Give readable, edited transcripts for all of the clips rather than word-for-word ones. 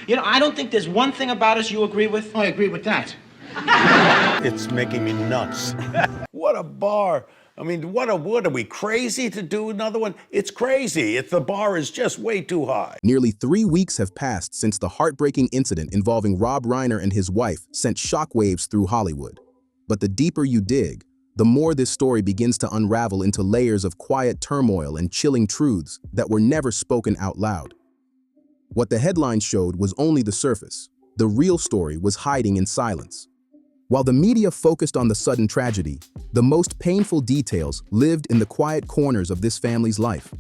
You know, I don't think there's one thing about us you agree with. I agree with that. It's making me nuts. What a bar. I mean, what are we crazy to do another one? It's crazy. The bar is just way too high. Nearly 3 weeks have passed since the heartbreaking incident involving Rob Reiner and his wife sent shockwaves through Hollywood. But the deeper you dig, the more this story begins to unravel into layers of quiet turmoil and chilling truths that were never spoken out loud. What the headlines showed was only the surface. The real story was hiding in silence. While the media focused on the sudden tragedy, the most painful details lived in the quiet corners of this family's life,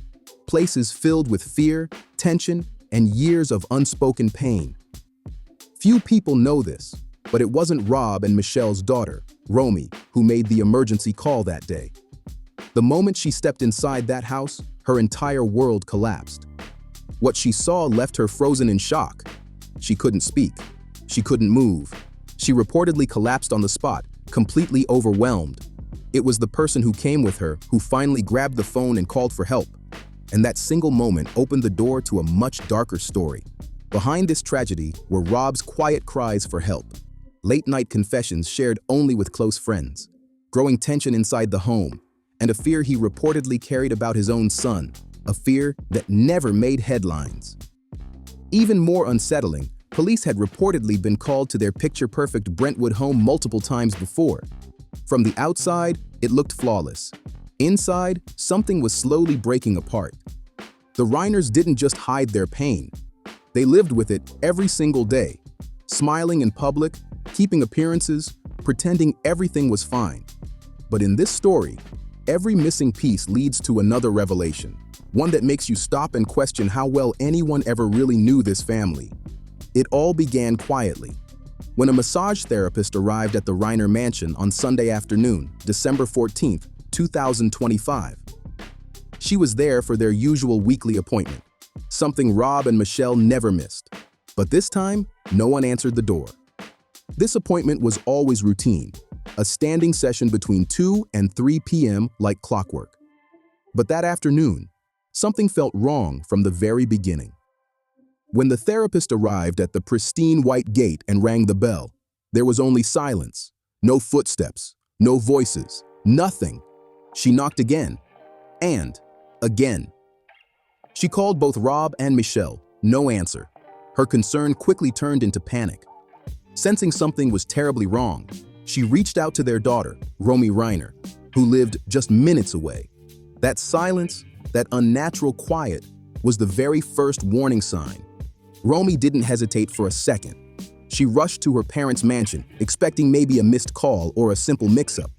places filled with fear, tension, and years of unspoken pain. Few people know this, but it wasn't Rob and Michelle's daughter, Romy, who made the emergency call that day. The moment she stepped inside that house, her entire world collapsed. What she saw left her frozen in shock. She couldn't speak. She couldn't move. She reportedly collapsed on the spot, completely overwhelmed. It was the person who came with her who finally grabbed the phone and called for help. And that single moment opened the door to a much darker story. Behind this tragedy were Rob's quiet cries for help, late-night confessions shared only with close friends, growing tension inside the home, and a fear he reportedly carried about his own son, a fear that never made headlines. Even more unsettling, police had reportedly been called to their picture-perfect Brentwood home multiple times before. From the outside, it looked flawless. Inside, something was slowly breaking apart. The Reiners didn't just hide their pain. They lived with it every single day, smiling in public, keeping appearances, pretending everything was fine. But in this story, every missing piece leads to another revelation, one that makes you stop and question how well anyone ever really knew this family. It all began quietly. When a massage therapist arrived at the Reiner mansion on Sunday afternoon, December 14, 2025. She was there for their usual weekly appointment, something Rob and Michelle never missed. But this time, no one answered the door. This appointment was always routine, a standing session between 2 and 3 p.m. like clockwork. But that afternoon, something felt wrong from the very beginning. When the therapist arrived at the pristine white gate and rang the bell, there was only silence, no footsteps, no voices, nothing. She knocked again, and again. She called both Rob and Michelle, no answer. Her concern quickly turned into panic. Sensing something was terribly wrong, she reached out to their daughter, Romy Reiner, who lived just minutes away. That silence, that unnatural quiet, was the very first warning sign. Romy didn't hesitate for a second. She rushed to her parents' mansion, expecting maybe a missed call or a simple mix-up.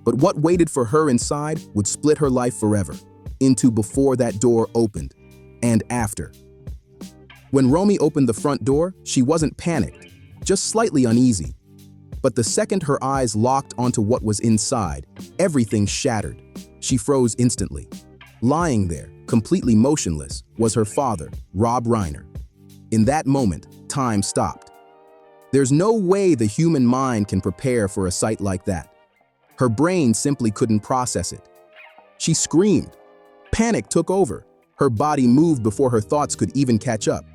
But what waited for her inside would split her life forever, into before that door opened, and after. When Romy opened the front door, she wasn't panicked, just slightly uneasy. But the second her eyes locked onto what was inside, everything shattered. She froze instantly. Lying there, completely motionless, was her father, Rob Reiner. In that moment, time stopped. There's no way the human mind can prepare for a sight like that. Her brain simply couldn't process it. She screamed. Panic took over. Her body moved before her thoughts could even catch up.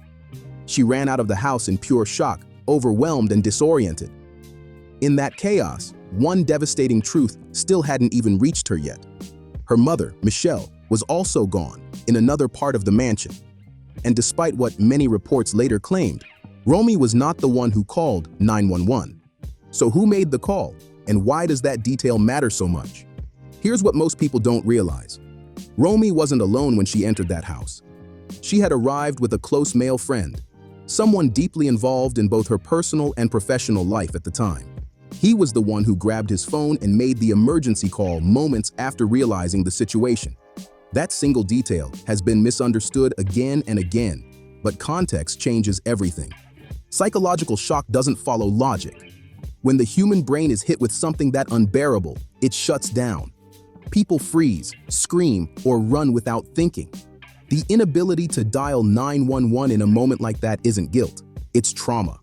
She ran out of the house in pure shock, overwhelmed and disoriented. In that chaos, one devastating truth still hadn't even reached her yet. Her mother, Michelle, was also gone, in another part of the mansion. And despite what many reports later claimed, Romy was not the one who called 911. So who made the call, and why does that detail matter so much? Here's what most people don't realize. Romy wasn't alone when she entered that house. She had arrived with a close male friend, someone deeply involved in both her personal and professional life at the time. He was the one who grabbed his phone and made the emergency call moments after realizing the situation. That single detail has been misunderstood again and again, but context changes everything. Psychological shock doesn't follow logic. When the human brain is hit with something that unbearable, it shuts down. People freeze, scream, or run without thinking. The inability to dial 911 in a moment like that isn't guilt, it's trauma.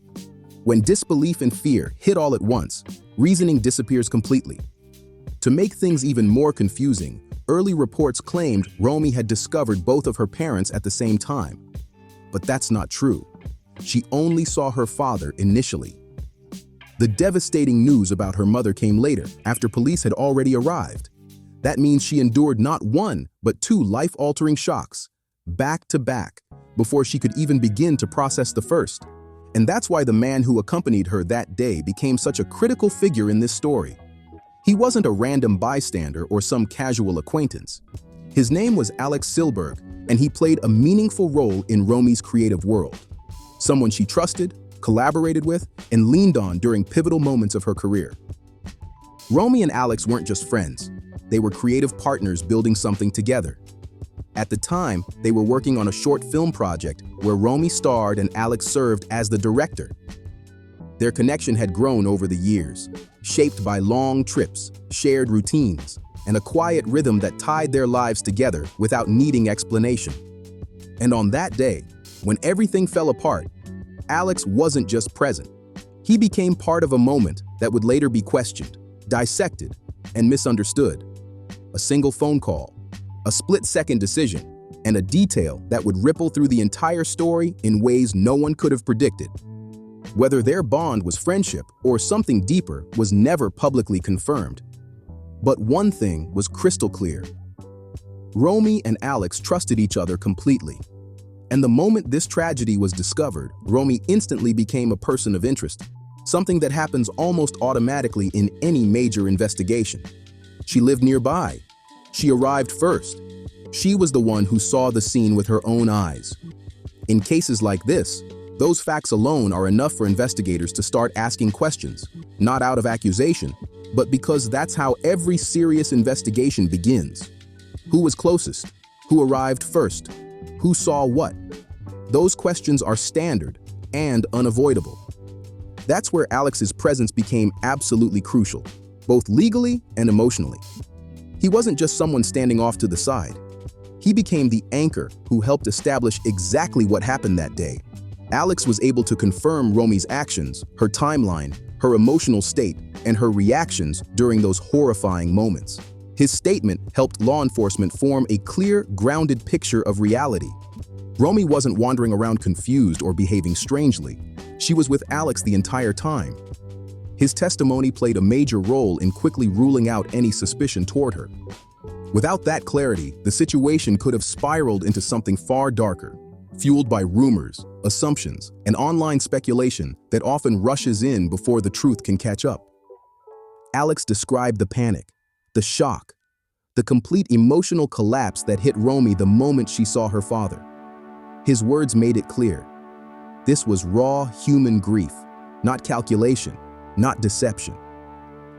When disbelief and fear hit all at once, reasoning disappears completely. To make things even more confusing, early reports claimed Romy had discovered both of her parents at the same time. But that's not true. She only saw her father initially. The devastating news about her mother came later, after police had already arrived. That means she endured not one, but two life-altering shocks, back to back, before she could even begin to process the first. And that's why the man who accompanied her that day became such a critical figure in this story. He wasn't a random bystander or some casual acquaintance. His name was Alex Silberg, and he played a meaningful role in Romy's creative world. Someone she trusted, collaborated with, and leaned on during pivotal moments of her career. Romy and Alex weren't just friends. They were creative partners building something together. At the time, they were working on a short film project where Romy starred and Alex served as the director. Their connection had grown over the years, shaped by long trips, shared routines, and a quiet rhythm that tied their lives together without needing explanation. And on that day, when everything fell apart, Alex wasn't just present. He became part of a moment that would later be questioned, dissected, and misunderstood. A single phone call, a split-second decision, and a detail that would ripple through the entire story in ways no one could have predicted. Whether their bond was friendship or something deeper was never publicly confirmed. But one thing was crystal clear. Romy and Alex trusted each other completely. And the moment this tragedy was discovered, Romy instantly became a person of interest, something that happens almost automatically in any major investigation. She lived nearby. She arrived first. She was the one who saw the scene with her own eyes. In cases like this, those facts alone are enough for investigators to start asking questions, not out of accusation, but because that's how every serious investigation begins. Who was closest? Who arrived first? Who saw what? Those questions are standard and unavoidable. That's where Alex's presence became absolutely crucial, both legally and emotionally. He wasn't just someone standing off to the side. He became the anchor who helped establish exactly what happened that day. Alex was able to confirm Romy's actions, her timeline, her emotional state, and her reactions during those horrifying moments. His statement helped law enforcement form a clear, grounded picture of reality. Romy wasn't wandering around confused or behaving strangely. She was with Alex the entire time. His testimony played a major role in quickly ruling out any suspicion toward her. Without that clarity, the situation could have spiraled into something far darker, fueled by rumors, assumptions, and online speculation that often rushes in before the truth can catch up. Alex described the panic, the shock, the complete emotional collapse that hit Romy the moment she saw her father. His words made it clear. This was raw human grief, not calculation, not deception.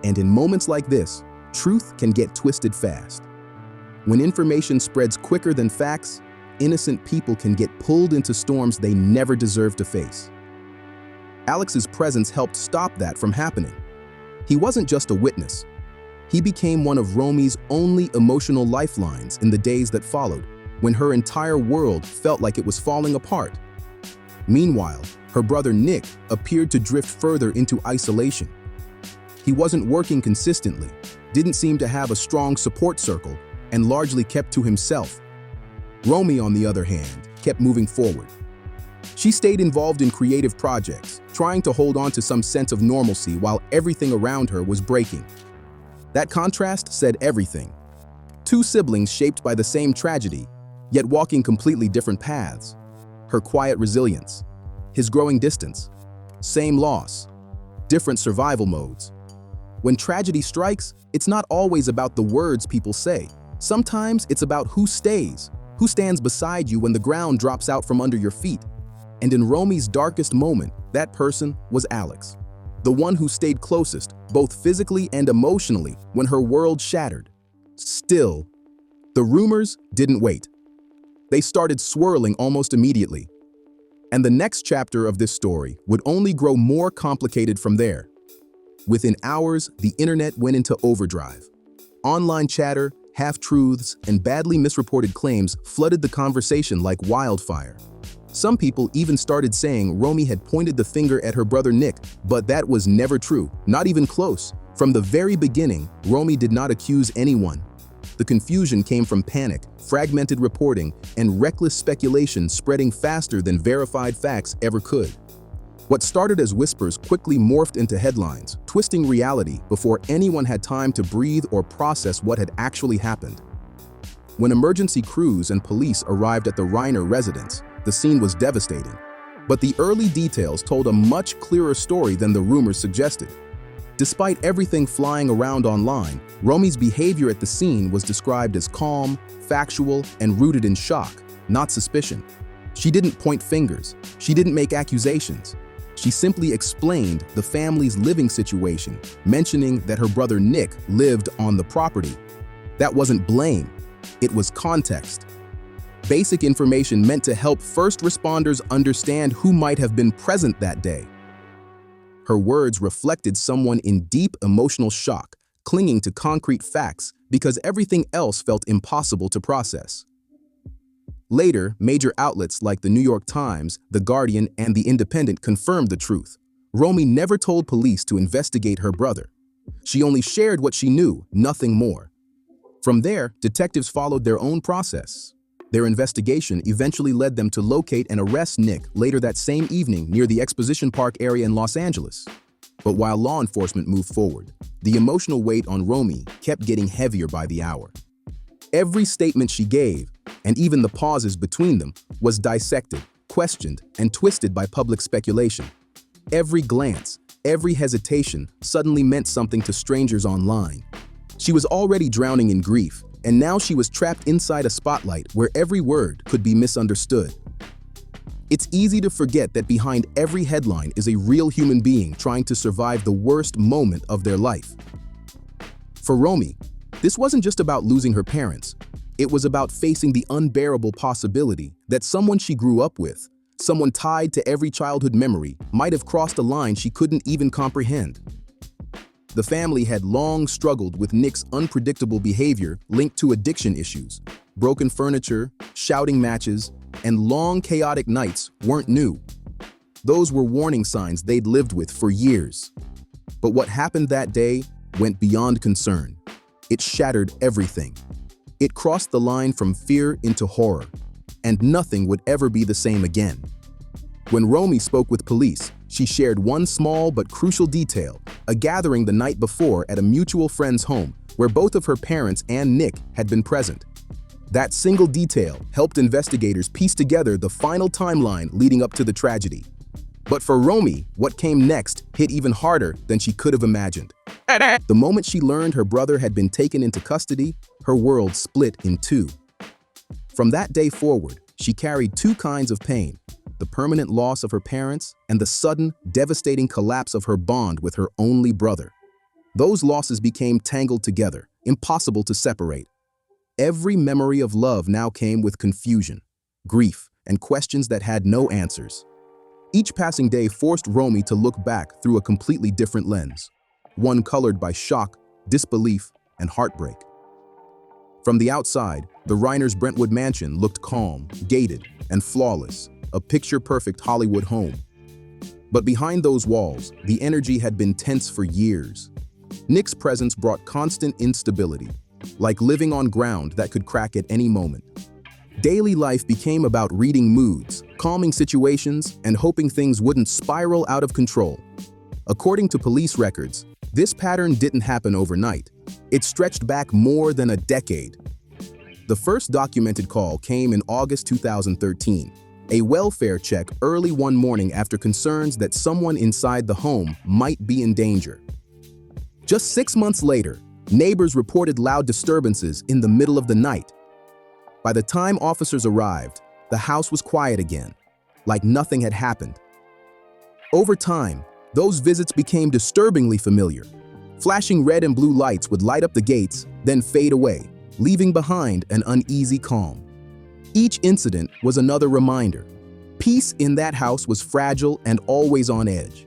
And in moments like this, truth can get twisted fast. When information spreads quicker than facts, innocent people can get pulled into storms they never deserved to face. Alex's presence helped stop that from happening. He wasn't just a witness. He became one of Romy's only emotional lifelines in the days that followed, when her entire world felt like it was falling apart. Meanwhile, her brother Nick appeared to drift further into isolation. He wasn't working consistently, didn't seem to have a strong support circle, and largely kept to himself. Romy, on the other hand, kept moving forward. She stayed involved in creative projects, trying to hold on to some sense of normalcy while everything around her was breaking. That contrast said everything. Two siblings shaped by the same tragedy, yet walking completely different paths. Her quiet resilience, his growing distance, same loss, different survival modes. When tragedy strikes, it's not always about the words people say. Sometimes it's about who stays, who stands beside you when the ground drops out from under your feet. And in Romy's darkest moment, that person was Alex, the one who stayed closest, both physically and emotionally, when her world shattered. Still, the rumors didn't wait. They started swirling almost immediately. And the next chapter of this story would only grow more complicated from there. Within hours, the internet went into overdrive. Online chatter, half-truths, and badly misreported claims flooded the conversation like wildfire. Some people even started saying Romy had pointed the finger at her brother Nick, but that was never true, not even close. From the very beginning, Romy did not accuse anyone. The confusion came from panic, fragmented reporting, and reckless speculation spreading faster than verified facts ever could. What started as whispers quickly morphed into headlines, twisting reality before anyone had time to breathe or process what had actually happened. When emergency crews and police arrived at the Reiner residence, the scene was devastating. But the early details told a much clearer story than the rumors suggested. Despite everything flying around online, Romy's behavior at the scene was described as calm, factual, and rooted in shock, not suspicion. She didn't point fingers. She didn't make accusations. She simply explained the family's living situation, mentioning that her brother Nick lived on the property. That wasn't blame. It was context. Basic information meant to help first responders understand who might have been present that day. Her words reflected someone in deep emotional shock, clinging to concrete facts because everything else felt impossible to process. Later, major outlets like the New York Times, The Guardian, and The Independent confirmed the truth. Romy never told police to investigate her brother. She only shared what she knew, nothing more. From there, detectives followed their own process. Their investigation eventually led them to locate and arrest Nick later that same evening near the Exposition Park area in Los Angeles. But while law enforcement moved forward, the emotional weight on Romy kept getting heavier by the hour. Every statement she gave, and even the pauses between them, was dissected, questioned, and twisted by public speculation. Every glance, every hesitation suddenly meant something to strangers online. She was already drowning in grief, and now she was trapped inside a spotlight where every word could be misunderstood. It's easy to forget that behind every headline is a real human being trying to survive the worst moment of their life. For Romy, this wasn't just about losing her parents. It was about facing the unbearable possibility that someone she grew up with, someone tied to every childhood memory, might have crossed a line she couldn't even comprehend. The family had long struggled with Nick's unpredictable behavior linked to addiction issues. Broken furniture, shouting matches, and long chaotic nights weren't new. Those were warning signs they'd lived with for years. But what happened that day went beyond concern. It shattered everything. It crossed the line from fear into horror, and nothing would ever be the same again. When Romy spoke with police, she shared one small but crucial detail, a gathering the night before at a mutual friend's home where both of her parents and Nick had been present. That single detail helped investigators piece together the final timeline leading up to the tragedy. But for Romy, what came next hit even harder than she could have imagined. The moment she learned her brother had been taken into custody, her world split in two. From that day forward, she carried two kinds of pain: the permanent loss of her parents and the sudden, devastating collapse of her bond with her only brother. Those losses became tangled together, impossible to separate. Every memory of love now came with confusion, grief, and questions that had no answers. Each passing day forced Romy to look back through a completely different lens, one colored by shock, disbelief, and heartbreak. From the outside, the Reiners' Brentwood mansion looked calm, gated, and flawless, a picture-perfect Hollywood home. But behind those walls, the energy had been tense for years. Nick's presence brought constant instability, like living on ground that could crack at any moment. Daily life became about reading moods, calming situations, and hoping things wouldn't spiral out of control. According to police records, this pattern didn't happen overnight. It stretched back more than a decade. The first documented call came in August 2013, a welfare check early one morning after concerns that someone inside the home might be in danger. Just 6 months later, neighbors reported loud disturbances in the middle of the night. By the time officers arrived, the house was quiet again, like nothing had happened. Over time, those visits became disturbingly familiar. Flashing red and blue lights would light up the gates, then fade away, leaving behind an uneasy calm. Each incident was another reminder. Peace in that house was fragile and always on edge.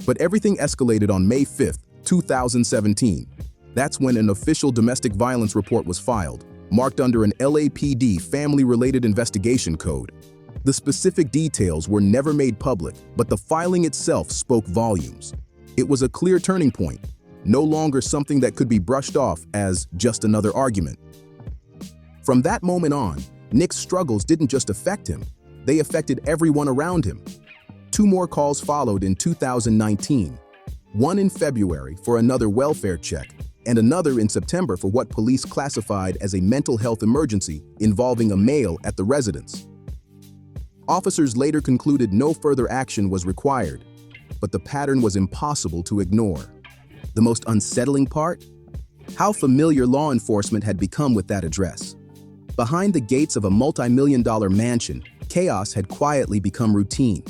But everything escalated on May 5th, 2017. That's when an official domestic violence report was filed, marked under an LAPD family-related investigation code. The specific details were never made public, but the filing itself spoke volumes. It was a clear turning point, no longer something that could be brushed off as just another argument. From that moment on, Nick's struggles didn't just affect him, they affected everyone around him. 2 more calls followed in 2019, one in February for another welfare check, and another in September for what police classified as a mental health emergency involving a male at the residence. Officers later concluded no further action was required, but the pattern was impossible to ignore. The most unsettling part? How familiar law enforcement had become with that address. Behind the gates of a multi-million-dollar mansion, chaos had quietly become routine.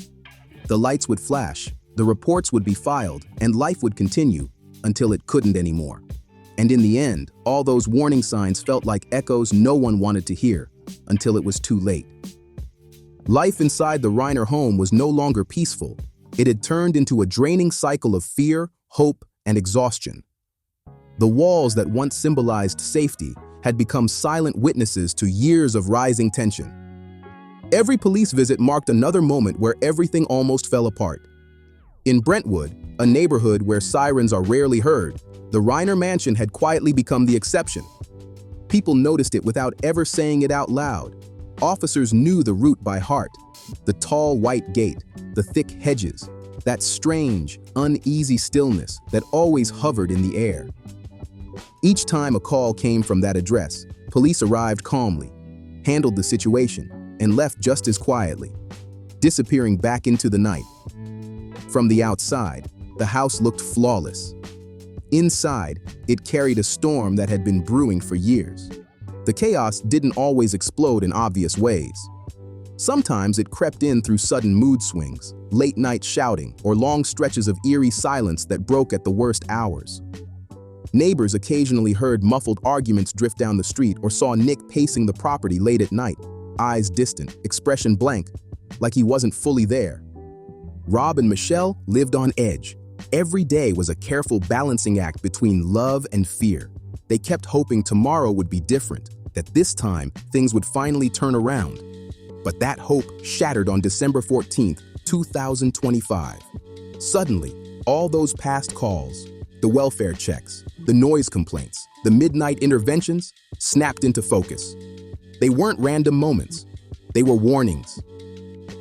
The lights would flash, the reports would be filed, and life would continue until it couldn't anymore. And in the end, all those warning signs felt like echoes no one wanted to hear until it was too late. Life inside the Reiner home was no longer peaceful. It had turned into a draining cycle of fear, hope, and exhaustion. The walls that once symbolized safety had become silent witnesses to years of rising tension. Every police visit marked another moment where everything almost fell apart. In Brentwood, a neighborhood where sirens are rarely heard, the Reiner mansion had quietly become the exception. People noticed it without ever saying it out loud. Officers knew the route by heart. The tall white gate, the thick hedges, that strange, uneasy stillness that always hovered in the air. Each time a call came from that address, police arrived calmly, handled the situation, and left just as quietly, disappearing back into the night. From the outside, the house looked flawless. Inside, it carried a storm that had been brewing for years. The chaos didn't always explode in obvious ways. Sometimes it crept in through sudden mood swings, late-night shouting, or long stretches of eerie silence that broke at the worst hours. Neighbors occasionally heard muffled arguments drift down the street or saw Nick pacing the property late at night, eyes distant, expression blank, like he wasn't fully there. Rob and Michelle lived on edge. Every day was a careful balancing act between love and fear. They kept hoping tomorrow would be different, that this time things would finally turn around. But that hope shattered on December 14th, 2025. Suddenly, all those past calls, the welfare checks, the noise complaints, the midnight interventions, snapped into focus. They weren't random moments. They were warnings.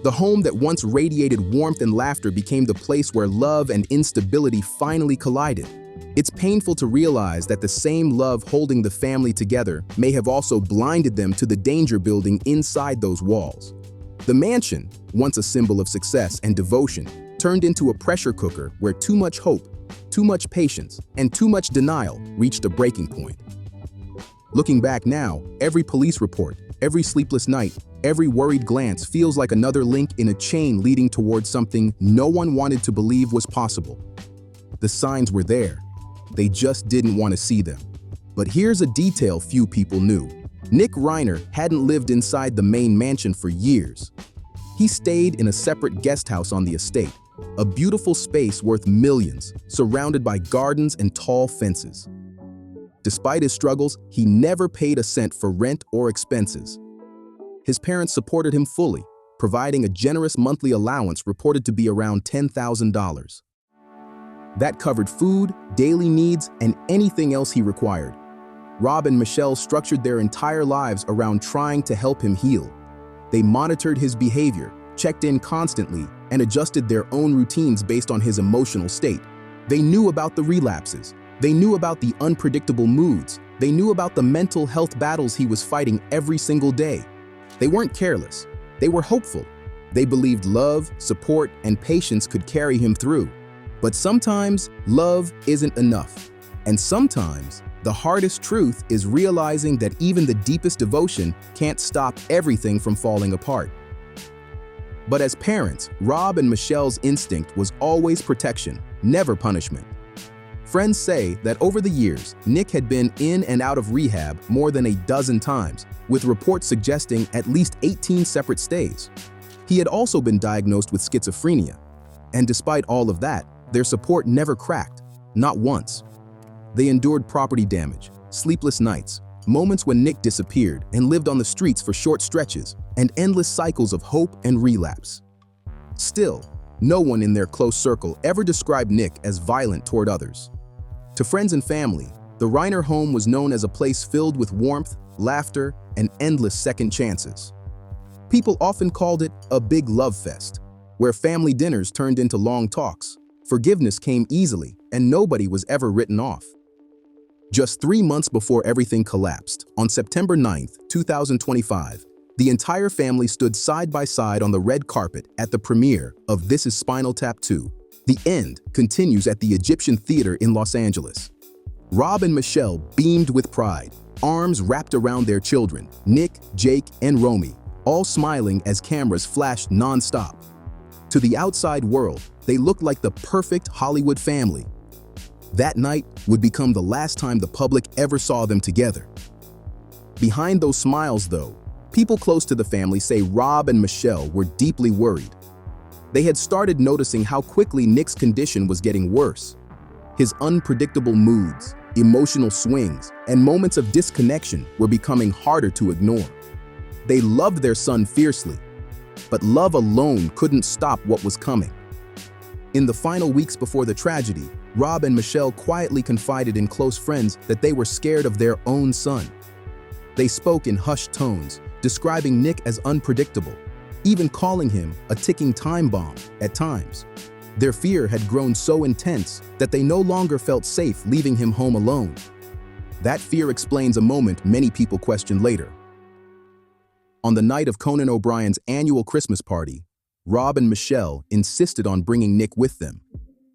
The home that once radiated warmth and laughter became the place where love and instability finally collided. It's painful to realize that the same love holding the family together may have also blinded them to the danger building inside those walls. The mansion, once a symbol of success and devotion, turned into a pressure cooker where too much hope, too much patience, and too much denial reached a breaking point. Looking back now, every police report, every sleepless night, every worried glance feels like another link in a chain leading towards something no one wanted to believe was possible. The signs were there. They just didn't want to see them. But here's a detail few people knew. Nick Reiner hadn't lived inside the main mansion for years. He stayed in a separate guest house on the estate, a beautiful space worth millions, surrounded by gardens and tall fences. Despite his struggles, he never paid a cent for rent or expenses. His parents supported him fully, providing a generous monthly allowance reported to be around $10,000. That covered food, daily needs, and anything else he required. Rob and Michelle structured their entire lives around trying to help him heal. They monitored his behavior, checked in constantly, and adjusted their own routines based on his emotional state. They knew about the relapses. They knew about the unpredictable moods. They knew about the mental health battles he was fighting every single day. They weren't careless. They were hopeful. They believed love, support, and patience could carry him through. But sometimes, love isn't enough. And sometimes, the hardest truth is realizing that even the deepest devotion can't stop everything from falling apart. But as parents, Rob and Michelle's instinct was always protection, never punishment. Friends say that over the years, Nick had been in and out of rehab more than a dozen times, with reports suggesting at least 18 separate stays. He had also been diagnosed with schizophrenia. And despite all of that, their support never cracked, not once. They endured property damage, sleepless nights, moments when Nick disappeared and lived on the streets for short stretches, and endless cycles of hope and relapse. Still, no one in their close circle ever described Nick as violent toward others. To friends and family, The Reiner home was known as a place filled with warmth, laughter, and endless second chances. People often called it a big love fest, where family dinners turned into long talks, forgiveness came easily, and nobody was ever written off. Just 3 months before everything collapsed, on September 9th, 2025, the entire family stood side by side on the red carpet at the premiere of This Is Spinal Tap 2. The end continues at the Egyptian Theater in Los Angeles. Rob and Michelle beamed with pride, arms wrapped around their children, Nick, Jake, and Romy, all smiling as cameras flashed non-stop. To the outside world, they looked like the perfect Hollywood family. That night would become the last time the public ever saw them together. Behind those smiles, though, people close to the family say Rob and Michelle were deeply worried. They had started noticing how quickly Nick's condition was getting worse. His unpredictable moods, emotional swings, and moments of disconnection were becoming harder to ignore. They loved their son fiercely, but love alone couldn't stop what was coming. In the final weeks before the tragedy, Rob and Michelle quietly confided in close friends that they were scared of their own son. They spoke in hushed tones, describing Nick as unpredictable, even calling him a ticking time bomb at times. Their fear had grown so intense that they no longer felt safe leaving him home alone. That fear explains a moment many people questioned later. On the night of Conan O'Brien's annual Christmas party, Rob and Michelle insisted on bringing Nick with them.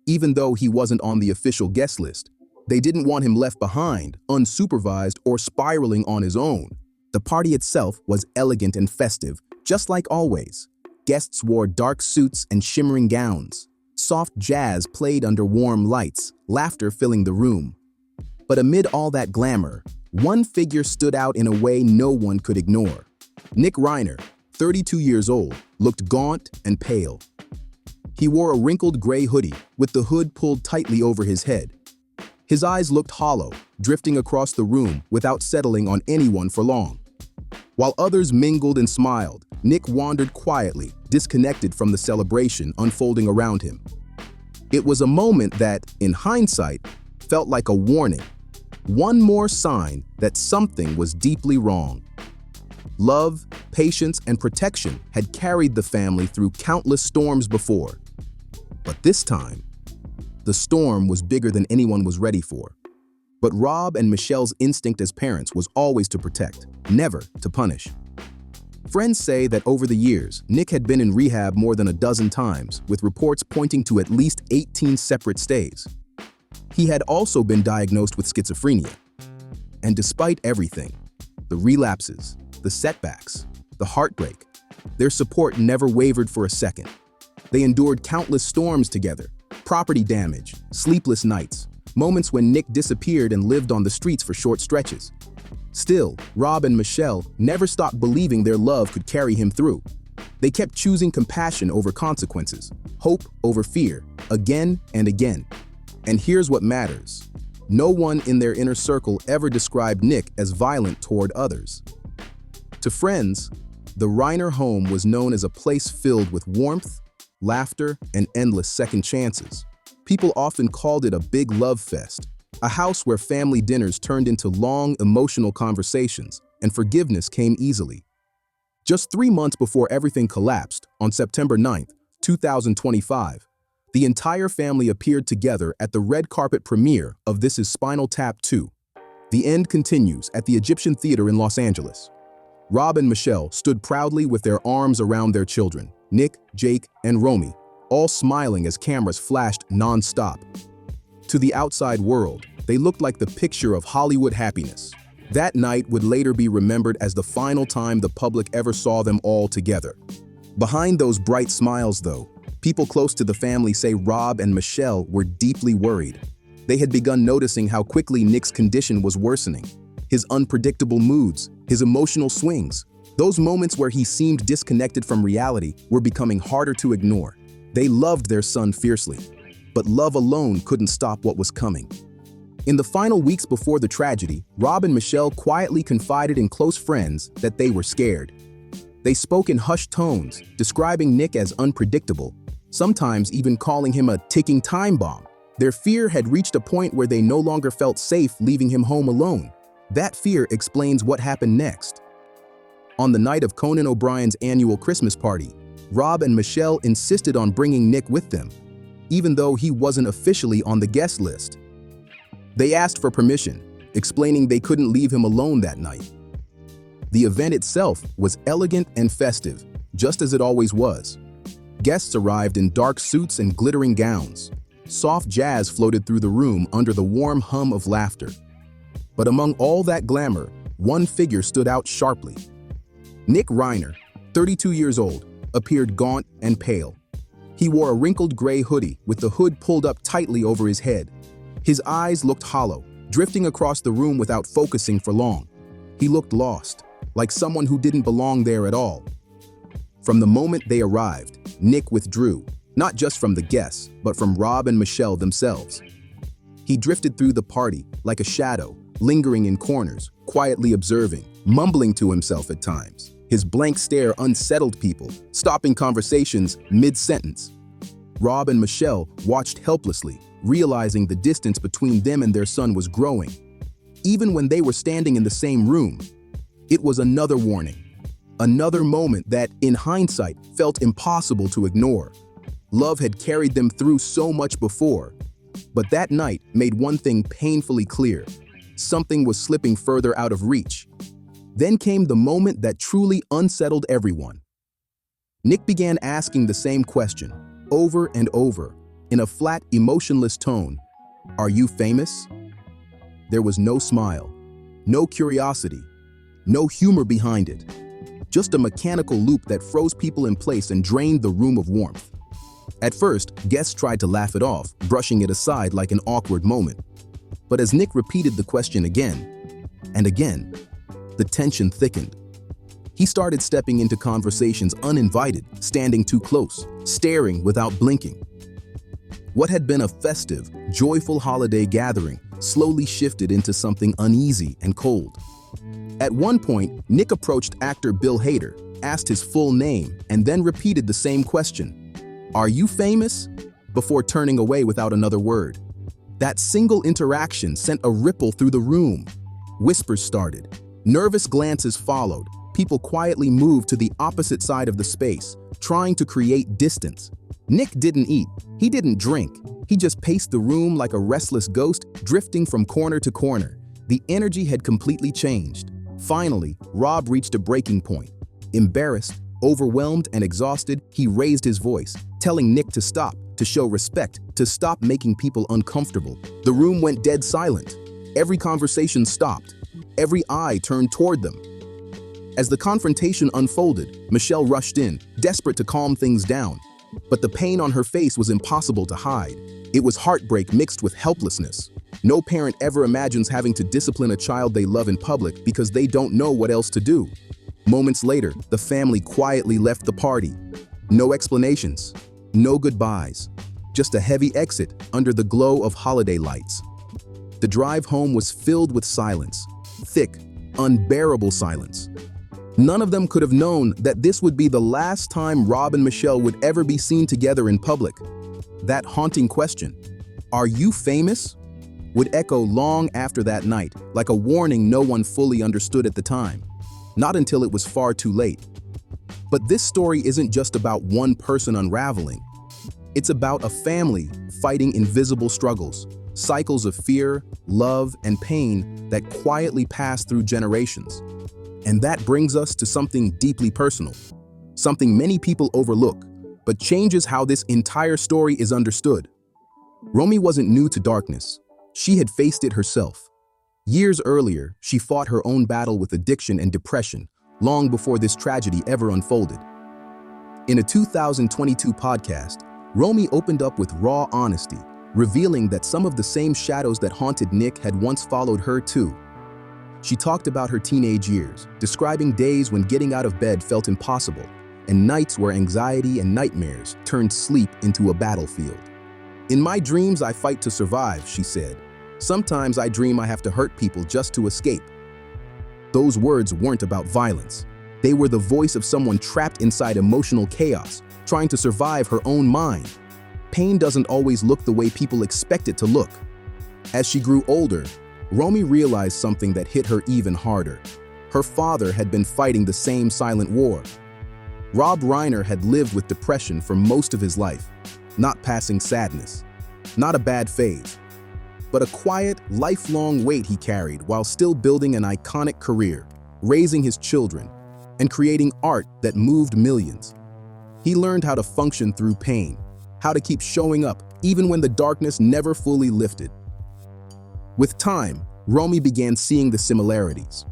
Even though he wasn't on the official guest list, they didn't want him left behind, unsupervised, or spiraling on his own. The party itself was elegant and festive, just like always. Guests wore dark suits and shimmering gowns. Soft jazz played under warm lights, laughter filling the room. But amid all that glamour, one figure stood out in a way no one could ignore. Nick Reiner, 32 years old, looked gaunt and pale. He wore a wrinkled gray hoodie with the hood pulled tightly over his head. His eyes looked hollow, drifting across the room without settling on anyone for long. While others mingled and smiled, Nick wandered quietly, disconnected from the celebration unfolding around him. It was a moment that, in hindsight, felt like a warning. One more sign that something was deeply wrong. Love, patience, and protection had carried the family through countless storms before. But this time, the storm was bigger than anyone was ready for. But Rob and Michelle's instinct as parents was always to protect, never to punish. Friends say that over the years, Nick had been in rehab more than a dozen times, with reports pointing to at least 18 separate stays. He had also been diagnosed with schizophrenia. And despite everything, the relapses, the setbacks, the heartbreak, their support never wavered for a second. They endured countless storms together, property damage, sleepless nights, moments when Nick disappeared and lived on the streets for short stretches. Still, Rob and Michelle never stopped believing their love could carry him through. They kept choosing compassion over consequences, hope over fear, again and again. And here's what matters. No one in their inner circle ever described Nick as violent toward others. To friends, the Reiner home was known as a place filled with warmth, laughter, and endless second chances. People often called it a big love fest, a house where family dinners turned into long, emotional conversations, and forgiveness came easily. Just 3 months before everything collapsed, on September 9th, 2025, the entire family appeared together at the red carpet premiere of This Is Spinal Tap 2. The end continues at the Egyptian Theater in Los Angeles. Rob and Michelle stood proudly with their arms around their children, Nick, Jake, and Romy, all smiling as cameras flashed non-stop. To the outside world, they looked like the picture of Hollywood happiness. That night would later be remembered as the final time the public ever saw them all together. Behind those bright smiles, though, people close to the family say Rob and Michelle were deeply worried. They had begun noticing how quickly Nick's condition was worsening. His unpredictable moods, his emotional swings, those moments where he seemed disconnected from reality were becoming harder to ignore. They loved their son fiercely, but love alone couldn't stop what was coming. In the final weeks before the tragedy, Rob and Michelle quietly confided in close friends that they were scared. They spoke in hushed tones, describing Nick as unpredictable, sometimes even calling him a ticking time bomb Their fear had reached a point where they no longer felt safe leaving him home alone. That fear explains what happened next. On the night of Conan O'Brien's annual Christmas party, Rob and Michelle insisted on bringing Nick with them, even though he wasn't officially on the guest list. They asked for permission, explaining they couldn't leave him alone that night. The event itself was elegant and festive, just as it always was. Guests arrived in dark suits and glittering gowns. Soft jazz floated through the room under the warm hum of laughter. But among all that glamour, one figure stood out sharply. Nick Reiner, 32 years old, appeared gaunt and pale. He wore a wrinkled gray hoodie with the hood pulled up tightly over his head. His eyes looked hollow, drifting across the room without focusing for long. He looked lost, like someone who didn't belong there at all. From the moment they arrived, Nick withdrew, not just from the guests, but from Rob and Michelle themselves. He drifted through the party like a shadow, lingering in corners, quietly observing, mumbling to himself at times. His blank stare unsettled people, stopping conversations mid-sentence. Rob and Michelle watched helplessly, realizing the distance between them and their son was growing. Even when they were standing in the same room, it was another warning. Another moment that, in hindsight, felt impossible to ignore. Love had carried them through so much before, but that night made one thing painfully clear. Something was slipping further out of reach. Then came the moment that truly unsettled everyone. Nick began asking the same question, over and over, in a flat, emotionless tone. "Are you famous?" There was no smile, no curiosity, no humor behind it. Just a mechanical loop that froze people in place and drained the room of warmth. At first, guests tried to laugh it off, brushing it aside like an awkward moment. But as Nick repeated the question again and again, the tension thickened. He started stepping into conversations uninvited, standing too close, staring without blinking. What had been a festive, joyful holiday gathering slowly shifted into something uneasy and cold. At one point, Nick approached actor Bill Hader, asked his full name, and then repeated the same question, "Are you famous?" before turning away without another word. That single interaction sent a ripple through the room. Whispers started. Nervous glances followed. People quietly moved to the opposite side of the space, trying to create distance. Nick didn't eat. He didn't drink. He just paced the room like a restless ghost, drifting from corner to corner. The energy had completely changed. Finally, Rob reached a breaking point. Embarrassed, overwhelmed, and exhausted, he raised his voice, telling Nick to stop, to show respect, to stop making people uncomfortable. The room went dead silent. Every conversation stopped. Every eye turned toward them. As the confrontation unfolded, Michelle rushed in, desperate to calm things down. But the pain on her face was impossible to hide. It was heartbreak mixed with helplessness. No parent ever imagines having to discipline a child they love in public because they don't know what else to do. Moments later, the family quietly left the party. No explanations, no goodbyes, just a heavy exit under the glow of holiday lights. The drive home was filled with silence, thick, unbearable silence. None of them could have known that this would be the last time Rob and Michelle would ever be seen together in public. That haunting question, "Are you famous?" would echo long after that night, like a warning no one fully understood at the time. Not until it was far too late. But this story isn't just about one person unraveling. It's about a family fighting invisible struggles, cycles of fear, love, and pain that quietly pass through generations. And that brings us to something deeply personal, something many people overlook, but changes how this entire story is understood. Romy wasn't new to darkness. She had faced it herself. Years earlier, she fought her own battle with addiction and depression, long before this tragedy ever unfolded. In a 2022 podcast, Romy opened up with raw honesty, revealing that some of the same shadows that haunted Nick had once followed her too. She talked about her teenage years, describing days when getting out of bed felt impossible, and nights where anxiety and nightmares turned sleep into a battlefield. "In my dreams, I fight to survive," she said. "Sometimes I dream I have to hurt people just to escape." Those words weren't about violence. They were the voice of someone trapped inside emotional chaos, trying to survive her own mind. pain doesn't always look the way people expect it to look. As she grew older, Romy realized something that hit her even harder. Her father had been fighting the same silent war. Rob Reiner had lived with depression for most of his life, not passing sadness, not a bad phase, but a quiet, lifelong weight he carried while still building an iconic career, raising his children, and creating art that moved millions. He learned how to function through pain, how to keep showing up even when the darkness never fully lifted. With time, Romy began seeing the similarities.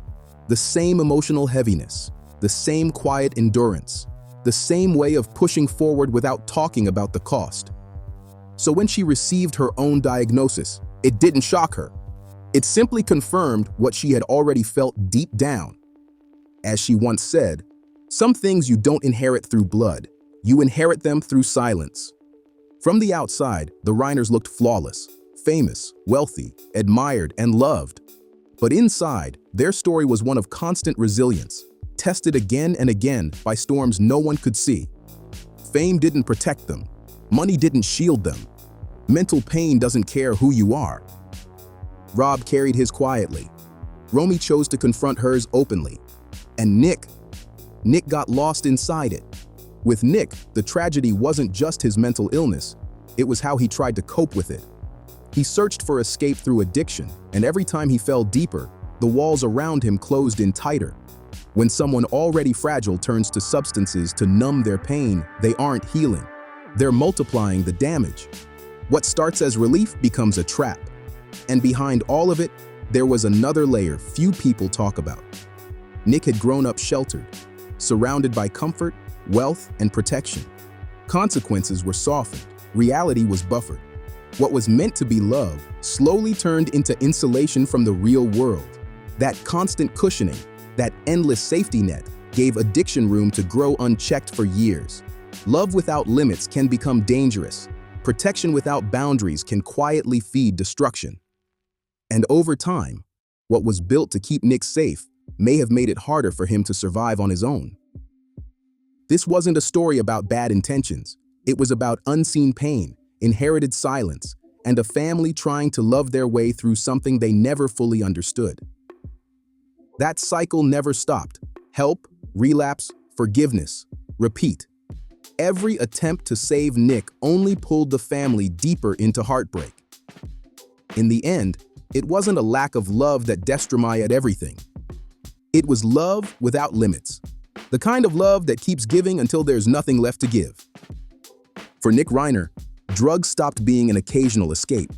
The same emotional heaviness, the same quiet endurance, the same way of pushing forward without talking about the cost. So when she received her own diagnosis, it didn't shock her. It simply confirmed what she had already felt deep down. As she once said, "Some things you don't inherit through blood, you inherit them through silence." From the outside, the Reiners looked flawless, famous, wealthy, admired, and loved. But inside, their story was one of constant resilience, tested again and again by storms no one could see. Fame didn't protect them. Money didn't shield them. Mental pain doesn't care who you are. Rob carried his quietly. Romy chose to confront hers openly. And Nick got lost inside it. With Nick, the tragedy wasn't just his mental illness, it was how he tried to cope with it. He searched for escape through addiction, and every time he fell deeper, the walls around him closed in tighter. When someone already fragile turns to substances to numb their pain, they aren't healing. They're multiplying the damage. What starts as relief becomes a trap. And behind all of it, there was another layer few people talk about. Nick had grown up sheltered, surrounded by comfort, wealth, and protection. Consequences were softened, reality was buffered. What was meant to be love slowly turned into insulation from the real world. That constant cushioning, that endless safety net, gave addiction room to grow unchecked for years. Love without limits can become dangerous. Protection without boundaries can quietly feed destruction. And over time, what was built to keep Nick safe may have made it harder for him to survive on his own. This wasn't a story about bad intentions. It was about unseen pain, inherited silence, and a family trying to love their way through something they never fully understood. That cycle never stopped. Help, relapse, forgiveness, repeat. Every attempt to save Nick only pulled the family deeper into heartbreak. In the end, it wasn't a lack of love that destroyed everything. It was love without limits. The kind of love that keeps giving until there's nothing left to give. For Nick Reiner, drugs stopped being an occasional escape.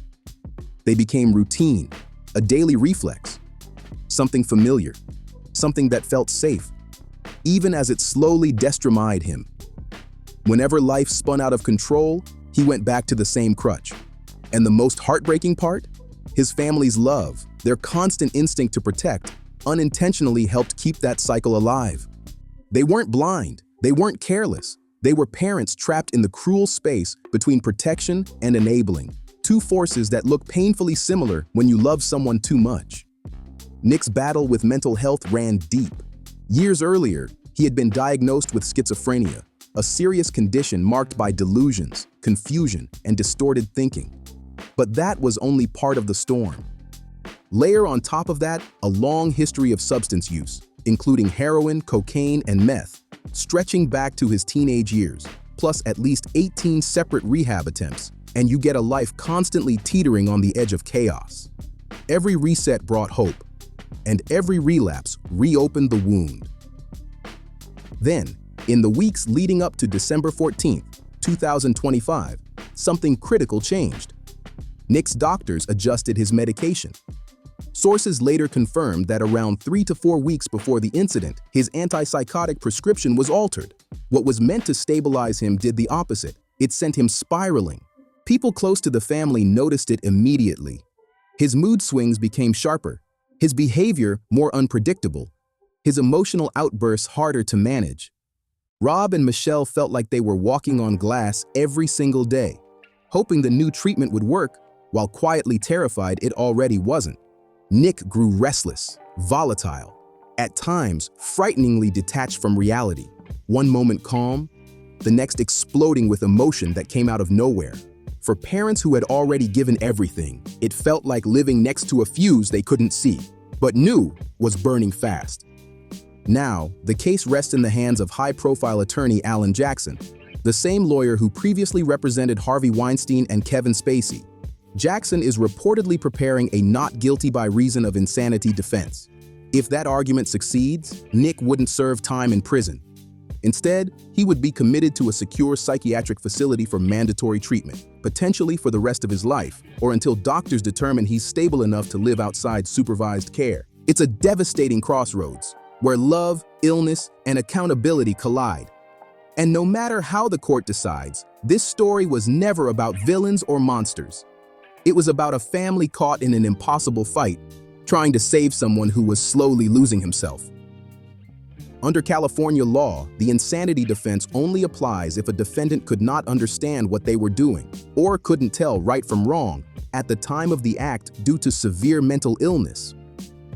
They became routine, a daily reflex, something familiar, something that felt safe, even as it slowly destroyed him. Whenever life spun out of control, he went back to the same crutch. And the most heartbreaking part? His family's love, their constant instinct to protect, unintentionally helped keep that cycle alive. They weren't blind, they weren't careless. They were parents trapped in the cruel space between protection and enabling, two forces that look painfully similar when you love someone too much. Nick's battle with mental health ran deep. Years earlier, he had been diagnosed with schizophrenia, a serious condition marked by delusions, confusion, and distorted thinking. But that was only part of the storm. Layer on top of that a long history of substance use, including heroin, cocaine, and meth, stretching back to his teenage years, plus at least 18 separate rehab attempts, and you get a life constantly teetering on the edge of chaos. Every reset brought hope, and every relapse reopened the wound. Then, in the weeks leading up to December 14, 2025, something critical changed. Nick's doctors adjusted his medication. Sources later confirmed that around 3 to 4 weeks before the incident, his antipsychotic prescription was altered. What was meant to stabilize him did the opposite. It sent him spiraling. People close to the family noticed it immediately. His mood swings became sharper, his behavior more unpredictable, his emotional outbursts harder to manage. Rob and Michelle felt like they were walking on glass every single day, hoping the new treatment would work, while quietly terrified it already wasn't. Nick grew restless, volatile, at times frighteningly detached from reality. One moment calm, the next exploding with emotion that came out of nowhere. For parents who had already given everything, it felt like living next to a fuse they couldn't see, but knew was burning fast. Now, the case rests in the hands of high-profile attorney Alan Jackson, the same lawyer who previously represented Harvey Weinstein and Kevin Spacey. Jackson is reportedly preparing a not guilty by reason of insanity defense. If that argument succeeds, Nick wouldn't serve time in prison. Instead, he would be committed to a secure psychiatric facility for mandatory treatment, potentially for the rest of his life, or until doctors determine he's stable enough to live outside supervised care. It's a devastating crossroads, where love, illness, and accountability collide. And no matter how the court decides, this story was never about villains or monsters. It was about a family caught in an impossible fight, trying to save someone who was slowly losing himself. Under California law, the insanity defense only applies if a defendant could not understand what they were doing or couldn't tell right from wrong at the time of the act due to severe mental illness.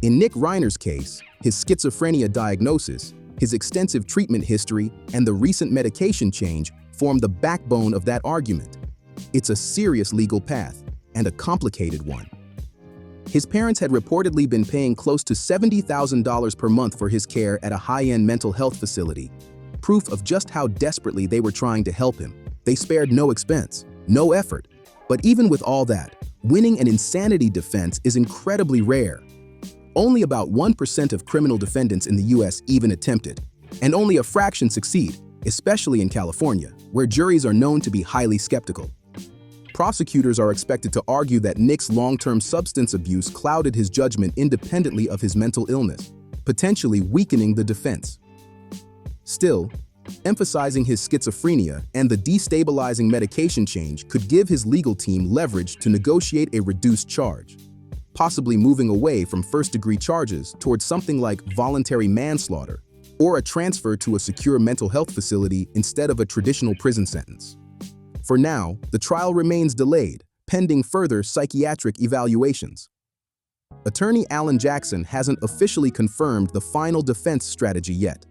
In Nick Reiner's case, his schizophrenia diagnosis, his extensive treatment history, and the recent medication change form the backbone of that argument. It's a serious legal path, and a complicated one. His parents had reportedly been paying close to $70,000 per month for his care at a high-end mental health facility, proof of just how desperately they were trying to help him. They spared no expense, no effort. But even with all that, winning an insanity defense is incredibly rare. Only about 1% of criminal defendants in the US even attempt it, and only a fraction succeed, especially in California, where juries are known to be highly skeptical. Prosecutors are expected to argue that Nick's long-term substance abuse clouded his judgment independently of his mental illness, potentially weakening the defense. Still, emphasizing his schizophrenia and the destabilizing medication change could give his legal team leverage to negotiate a reduced charge, possibly moving away from first-degree charges towards something like voluntary manslaughter or a transfer to a secure mental health facility instead of a traditional prison sentence. For now, the trial remains delayed, pending further psychiatric evaluations. Attorney Alan Jackson hasn't officially confirmed the final defense strategy yet.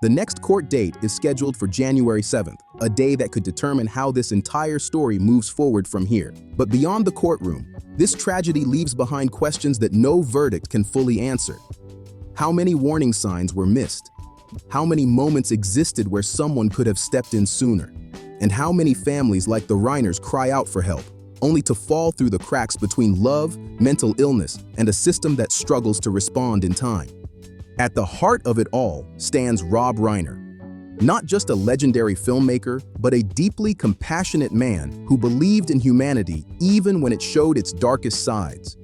The next court date is scheduled for January 7th, a day that could determine how this entire story moves forward from here. But beyond the courtroom, this tragedy leaves behind questions that no verdict can fully answer. How many warning signs were missed? How many moments existed where someone could have stepped in sooner? And how many families like the Reiners cry out for help, only to fall through the cracks between love, mental illness, and a system that struggles to respond in time? At the heart of it all stands Rob Reiner, not just a legendary filmmaker, but a deeply compassionate man who believed in humanity even when it showed its darkest sides.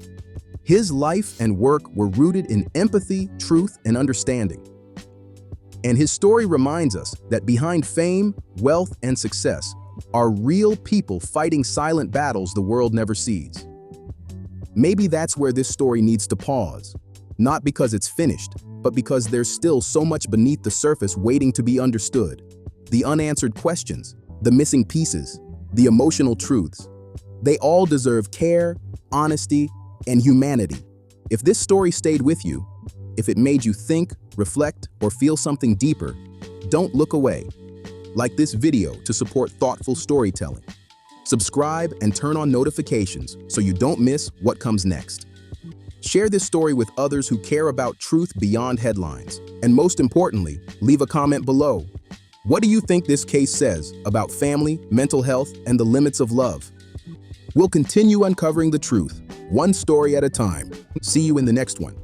His life and work were rooted in empathy, truth, and understanding. And his story reminds us that behind fame, wealth, and success are real people fighting silent battles the world never sees. Maybe that's where this story needs to pause, not because it's finished, but because there's still so much beneath the surface waiting to be understood. The unanswered questions, the missing pieces, the emotional truths. They all deserve care, honesty, and humanity. If this story stayed with you, if it made you think, reflect, or feel something deeper, don't look away. Like this video to support thoughtful storytelling. Subscribe and turn on notifications so you don't miss what comes next. Share this story with others who care about truth beyond headlines. And most importantly, leave a comment below. What do you think this case says about family, mental health, and the limits of love? We'll continue uncovering the truth, one story at a time. See you in the next one.